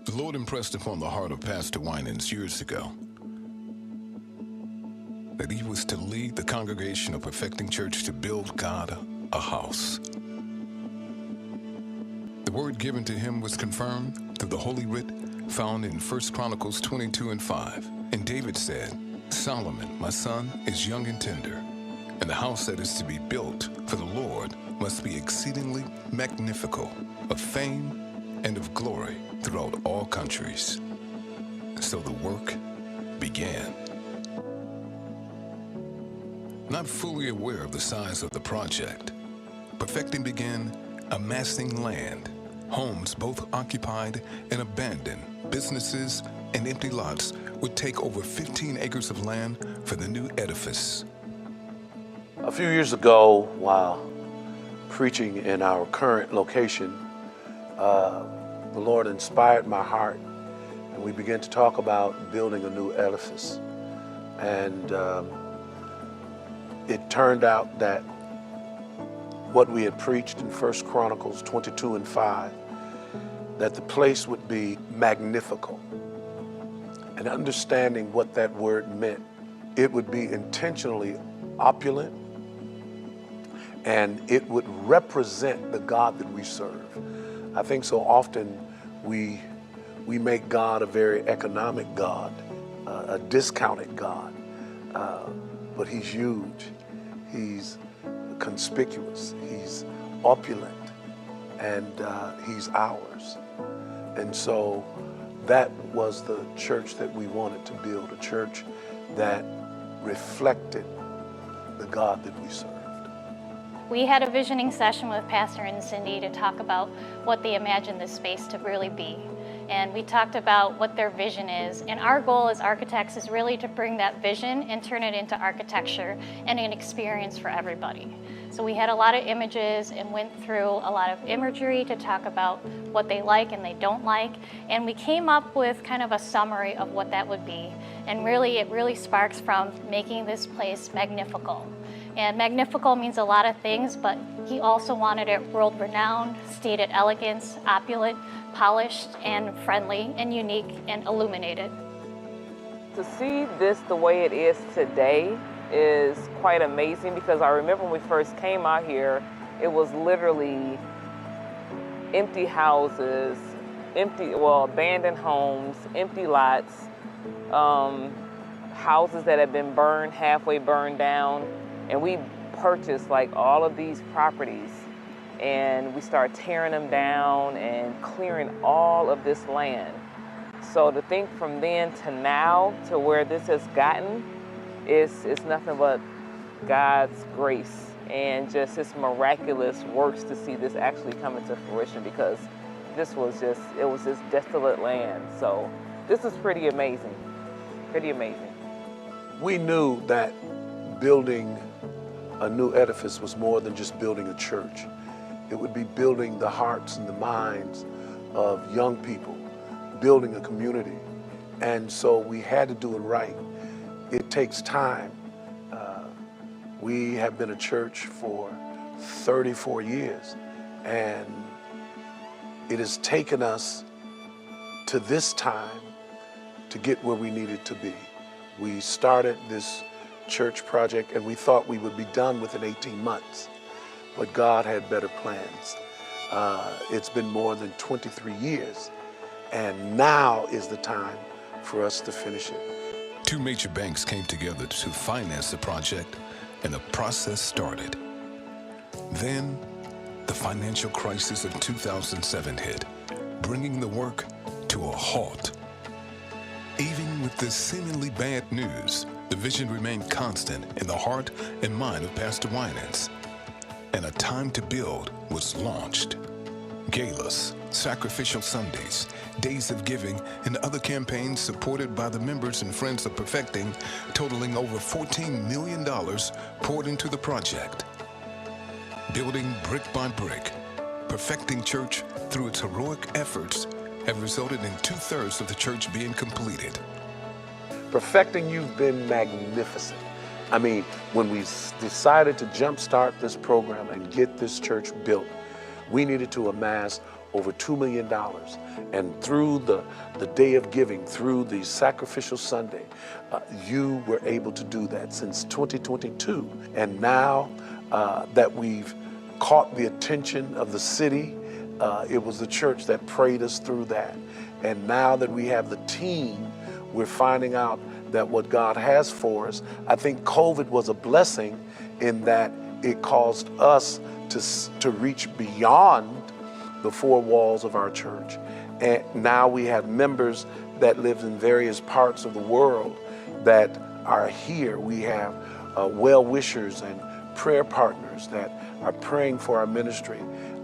The Lord impressed upon the heart of Pastor Winans years ago that he was to lead the congregation of Perfecting Church to build God a house. The word given to him was confirmed through the Holy Writ found in 1 Chronicles 22:5. And David said, Solomon, my son, is young and tender, and the house that is to be built for the Lord must be exceedingly magnifical, of fame and of glory throughout all countries. So the work began. Not fully aware of the size of the project, Perfecting began amassing land, homes both occupied and abandoned, businesses and empty lots would take over 15 acres of land for the new edifice. A few years ago, while preaching in our current location, the Lord inspired my heart, and we began to talk about building a new edifice. And it turned out that what we had preached in 1 Chronicles 22:5, that the place would be magnifical. And understanding what that word meant, it would be intentionally opulent, and it would represent the God that we serve. I think so often we make God a very economic God, a discounted God, but he's huge, he's conspicuous, he's opulent, and he's ours. And so that was the church that we wanted to build, a church that reflected the God that we served. We had a visioning session with Pastor and Cindy to talk about what they imagined this space to really be. And we talked about what their vision is. And our goal as architects is really to bring that vision and turn it into architecture and an experience for everybody. So we had a lot of images and went through a lot of imagery to talk about what they like and they don't like. And we came up with kind of a summary of what that would be. And really, it really sparks from making this place magnifical. And magnifical means a lot of things, but he also wanted it world-renowned, stated elegance, opulent, polished, and friendly, and unique, and illuminated. To see this the way it is today is quite amazing, because I remember when we first came out here, it was literally empty houses, abandoned homes, empty lots, houses that had been burned, halfway burned down. And we purchased like all of these properties, and we started tearing them down and clearing all of this land. So to think from then to now to where this has gotten is nothing but God's grace and just his miraculous works to see this actually come into fruition, because this was just, it was this desolate land. So this is pretty amazing, pretty amazing. We knew that building a new edifice was more than just building a church. It would be building the hearts and the minds of young people, building a community. And so we had to do it right. It takes time. We have been a church for 34 years, and it has taken us to this time to get where we needed to be. We started this church project and we thought we would be done within 18 months, but God had better plans. It's been more than 23 years, and now is the time for us to finish it. Two major banks came together to finance the project, and the process started. Then, the financial crisis of 2007 hit, bringing the work to a halt. Even with this seemingly bad news, the vision remained constant in the heart and mind of Pastor Winans, and A Time to Build was launched. Galas, Sacrificial Sundays, Days of Giving, and other campaigns supported by the members and friends of Perfecting, totaling over $14 million poured into the project. Building brick by brick, Perfecting Church, through its heroic efforts, have resulted in 2/3 of the church being completed. Perfecting, you've been magnificent. I mean, when we decided to jumpstart this program and get this church built, we needed to amass over $2 million. And through the day of giving, through the sacrificial Sunday, you were able to do that since 2022. And now that we've caught the attention of the city, it was the church that prayed us through that. And now that we have the team, we're finding out that what God has for us. I think COVID was a blessing in that it caused us to reach beyond the four walls of our church. And now we have members that live in various parts of the world that are here. We have well-wishers and prayer partners that are praying for our ministry,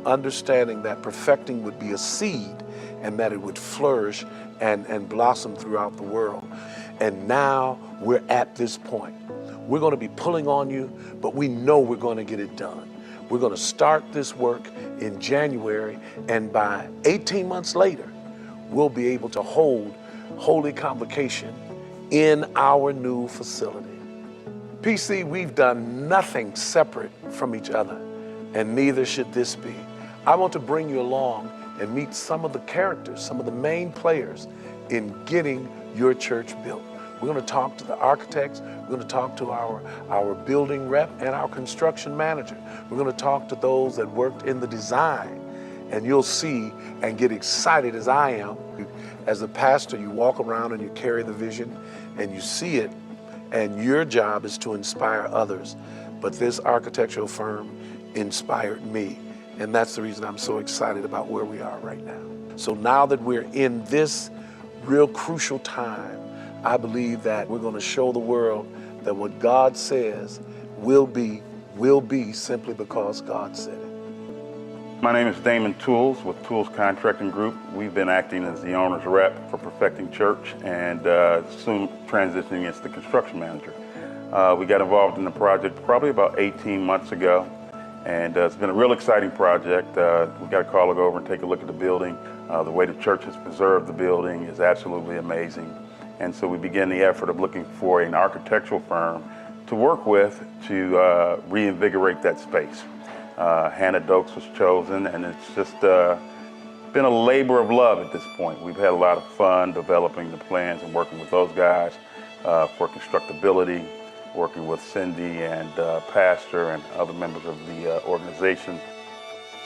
understanding that perfecting would be a seed and that it would flourish and blossom throughout the world. And now we're at this point. We're going to be pulling on you, but we know we're going to get it done. We're going to start this work in January, and by 18 months later, we'll be able to hold Holy Convocation in our new facility. PC, we've done nothing separate from each other, and neither should this be. I want to bring you along and meet some of the characters, some of the main players in getting your church built. We're going to talk to the architects, we're going to talk to our building rep and our construction manager. We're going to talk to those that worked in the design, and you'll see and get excited as I am. As a pastor, you walk around and you carry the vision and you see it, and your job is to inspire others. But this architectural firm inspired me, and that's the reason I'm so excited about where we are right now. So now that we're in this real crucial time, I believe that we're going to show the world that what God says will be simply because God said it. My name is Damon Tools with Tools Contracting Group. We've been acting as the owner's rep for Perfecting Church and soon transitioning as the construction manager. We got involved in the project probably about 18 months ago, and it's been a real exciting project. We got a call to go over and take a look at the building. The way the church has preserved the building is absolutely amazing. And so we began the effort of looking for an architectural firm to work with to reinvigorate that space. Hannah Dokes was chosen, and it's just been a labor of love at this point. We've had a lot of fun developing the plans and working with those guys for constructability, working with Cindy and Pastor and other members of the organization.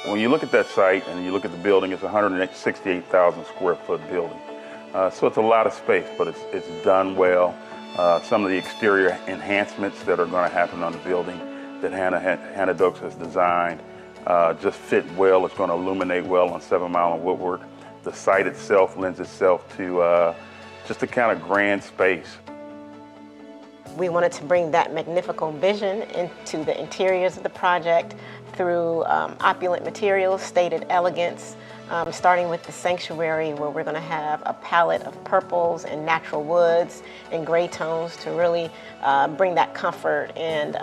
When you look at that site and you look at the building, it's a 168,000 square foot building. So it's a lot of space, but it's done well. Some of the exterior enhancements that are going to happen on the building that Hannah Dokes has designed just fit well. It's going to illuminate well on 7 Mile and Woodward. The site itself lends itself to just a kind of grand space. We wanted to bring that magnificent vision into the interiors of the project through opulent materials, stated elegance, starting with the sanctuary, where we're going to have a palette of purples and natural woods and gray tones to really bring that comfort and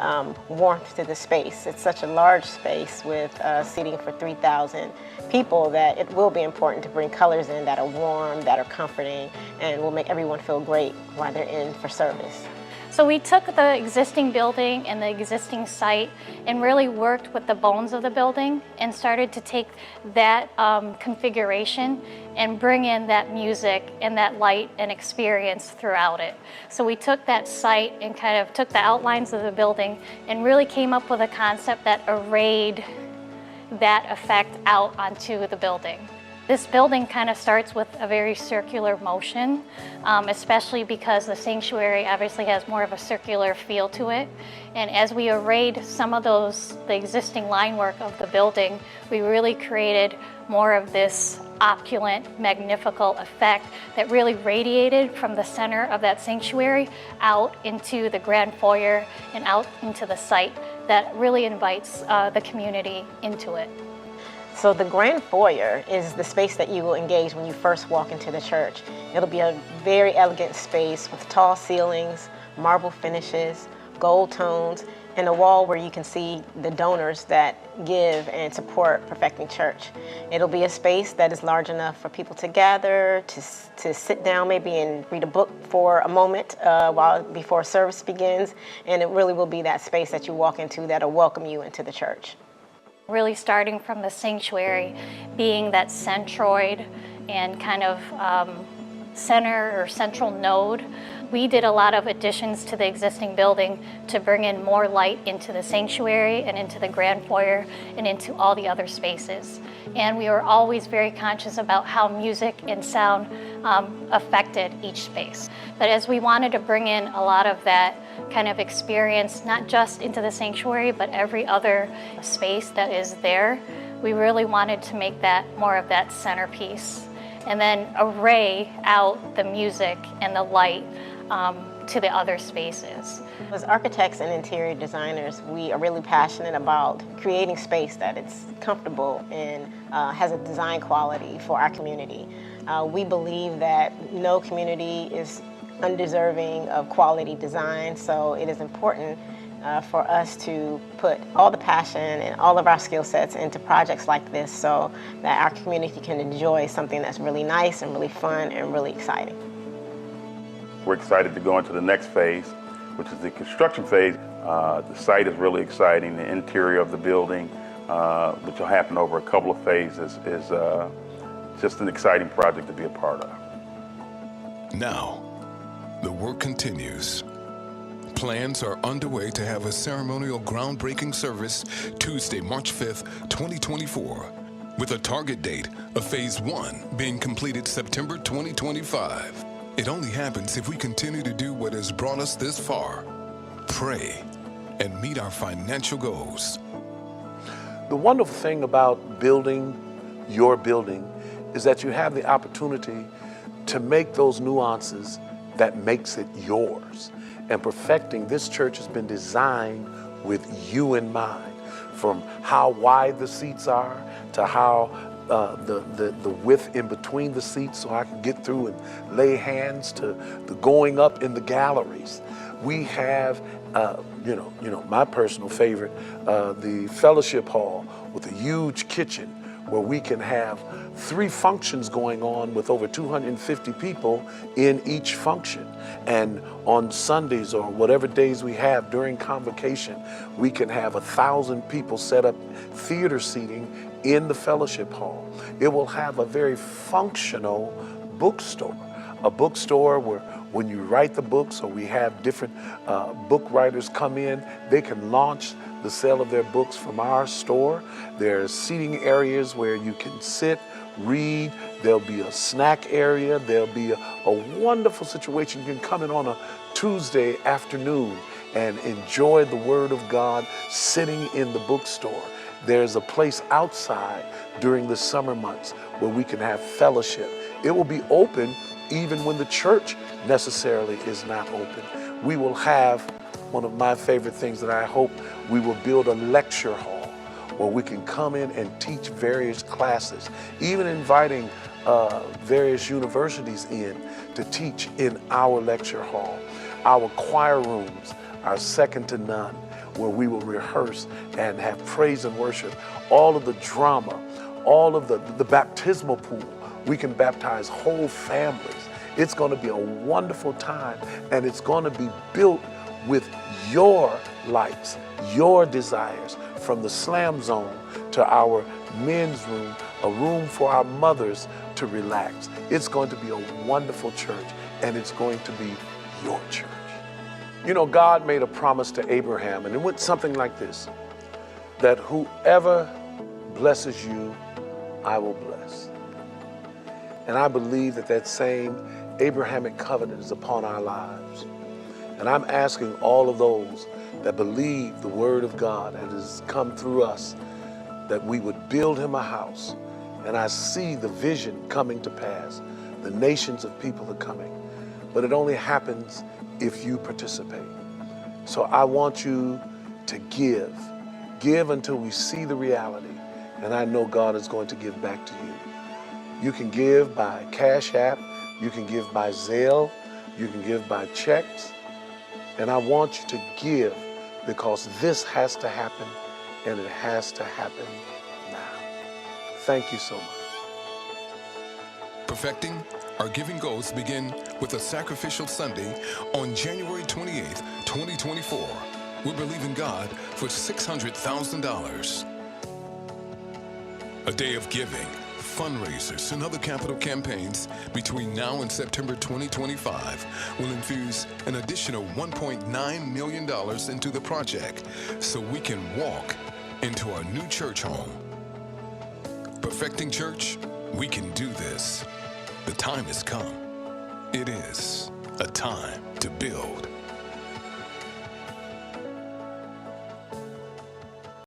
warmth to the space. It's such a large space with seating for 3,000 people that it will be important to bring colors in that are warm, that are comforting, and will make everyone feel great while they're in for service. So we took the existing building and the existing site and really worked with the bones of the building and started to take that configuration and bring in that music and that light and experience throughout it. So we took that site and kind of took the outlines of the building and really came up with a concept that arrayed that effect out onto the building. This building kind of starts with a very circular motion, especially because the sanctuary obviously has more of a circular feel to it. And as we arrayed some of the existing line work of the building, we really created more of this opulent, magnifical effect that really radiated from the center of that sanctuary out into the grand foyer and out into the site that really invites the community into it. So the grand foyer is the space that you will engage when you first walk into the church. It'll be a very elegant space with tall ceilings, marble finishes, gold tones, and a wall where you can see the donors that give and support Perfecting Church. It'll be a space that is large enough for people to gather, to sit down maybe and read a book for a moment before service begins, and it really will be that space that you walk into that'll welcome you into the church. Really starting from the sanctuary being that centroid and kind of center or central node. We did a lot of additions to the existing building to bring in more light into the sanctuary and into the grand foyer and into all the other spaces. And we were always very conscious about how music and sound affected each space. But as we wanted to bring in a lot of that kind of experience, not just into the sanctuary, but every other space that is there, we really wanted to make that more of that centerpiece and then array out the music and the light to the other spaces. As architects and interior designers, we are really passionate about creating space that it's comfortable and has a design quality for our community. We believe that no community is undeserving of quality design, so it is important for us to put all the passion and all of our skill sets into projects like this so that our community can enjoy something that's really nice and really fun and really exciting. We're excited to go into the next phase, which is the construction phase. The site is really exciting. The interior of the building, which will happen over a couple of phases, is just an exciting project to be a part of. Now, the work continues. Plans are underway to have a ceremonial groundbreaking service Tuesday, March 5th, 2024, with a target date of Phase 1 being completed September 2025. It only happens if we continue to do what has brought us this far, pray, and meet our financial goals. The wonderful thing about building your building is that you have the opportunity to make those nuances that makes it yours. And perfecting this church has been designed with you in mind, from how wide the seats are to how the width in between the seats so I can get through and lay hands, to the going up in the galleries. We have, my personal favorite, the fellowship hall with a huge kitchen where we can have 3 functions going on with over 250 people in each function. And on Sundays or whatever days we have during convocation, we can have 1,000 people set up theater seating in the fellowship hall. It will have a very functional bookstore, a bookstore where when you write the books, or we have different book writers come in, they can launch the sale of their books from our store. There's seating areas where you can sit, read. There'll be a snack area. There'll be a wonderful situation. You can come in on a Tuesday afternoon and enjoy the Word of God sitting in the bookstore. There's a place outside during the summer months where we can have fellowship. It will be open even when the church necessarily is not open. We will have one of my favorite things that I hope we will build, a lecture hall where we can come in and teach various classes, even inviting various universities in to teach in our lecture hall. Our choir rooms are second to none, where we will rehearse and have praise and worship. All of the drama, all of the baptismal pool, we can baptize whole families. It's going to be a wonderful time, and it's going to be built with your lights, your desires, from the slam zone to our men's room, a room for our mothers to relax. It's going to be a wonderful church, and it's going to be your church. You know, God made a promise to Abraham, and it went something like this, that whoever blesses you, I will bless. And I believe that that same Abrahamic covenant is upon our lives. And I'm asking all of those that believe the word of God that has come through us, that we would build him a house. And I see the vision coming to pass. The nations of people are coming. But it only happens if you participate. So I want you to give. Give until we see the reality. And I know God is going to give back to you. You can give by CashApp. You can give by Zelle. You can give by checks. And I want you to give because this has to happen, and it has to happen now. Thank you so much. Perfecting our giving goals begin with a sacrificial Sunday on January 28th, 2024. We're believing God for $600,000. A day of giving, fundraisers, and other capital campaigns between now and September 2025 will infuse an additional $1.9 million into the project so we can walk into our new church home. Perfecting Church, we can do this. The time has come. It is a time to build.